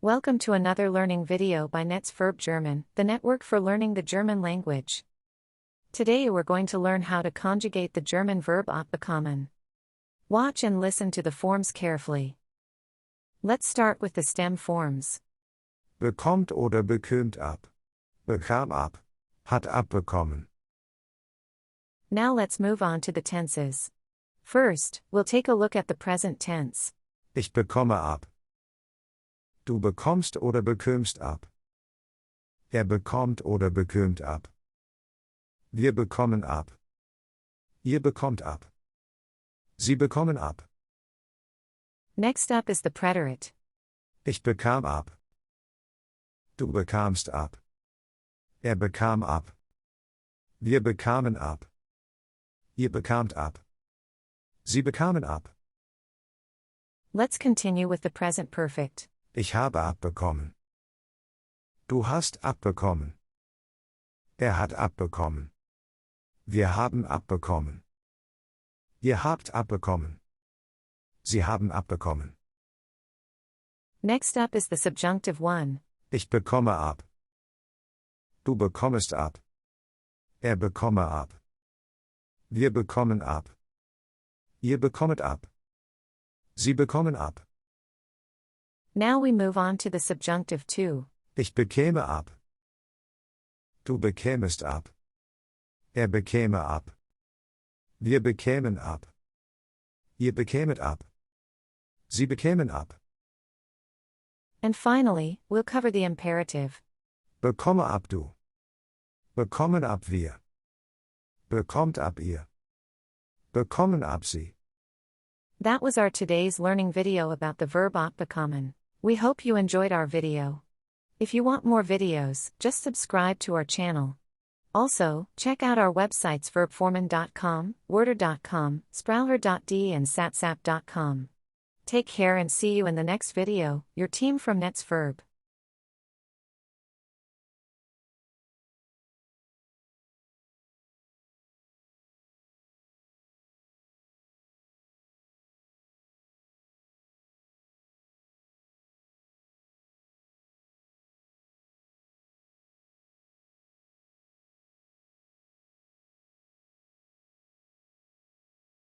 Welcome to another learning video by Verb German, the network for learning the German language. Today we're going to learn how to conjugate the German verb abbekommen. Watch and listen to the forms carefully. Let's start with the stem forms. Bekommt oder bekommt ab. Bekam ab. Hat abbekommen. Now let's move on to the tenses. First, we'll take a look at the present tense. Ich bekomme ab. Du bekommst oder bekommst ab. Er bekommt oder bekommt ab. Wir bekommen ab. Ihr bekommt ab. Sie bekommen ab. Next up is the preterite. Ich bekam ab. Du bekamst ab. Er bekam ab. Wir bekamen ab. Ihr bekamt ab. Sie bekamen ab. Let's continue with the present perfect. Ich habe abbekommen. Du hast abbekommen. Er hat abbekommen. Wir haben abbekommen. Ihr habt abbekommen. Sie haben abbekommen. Next up is the subjunctive one. Ich bekomme ab. Du bekommest ab. Er bekomme ab. Wir bekommen ab. Ihr bekommet ab. Sie bekommen ab. Now we move on to the subjunctive two. Ich bekäme ab. Du bekämest ab. Er bekäme ab. Wir bekämen ab. Ihr bekämet ab. Sie bekämen ab. And finally, we'll cover the imperative. Bekomme ab du. Bekommen ab wir. Bekommt ab ihr. Bekommen ab sie. That was our today's learning video about the verb abbekommen. We hope you enjoyed our video. If you want more videos, just subscribe to our channel. Also, check out our websites verbformen.com, worder.com, sprauher.de and satsap.com. Take care and see you in the next video, your team from Verb.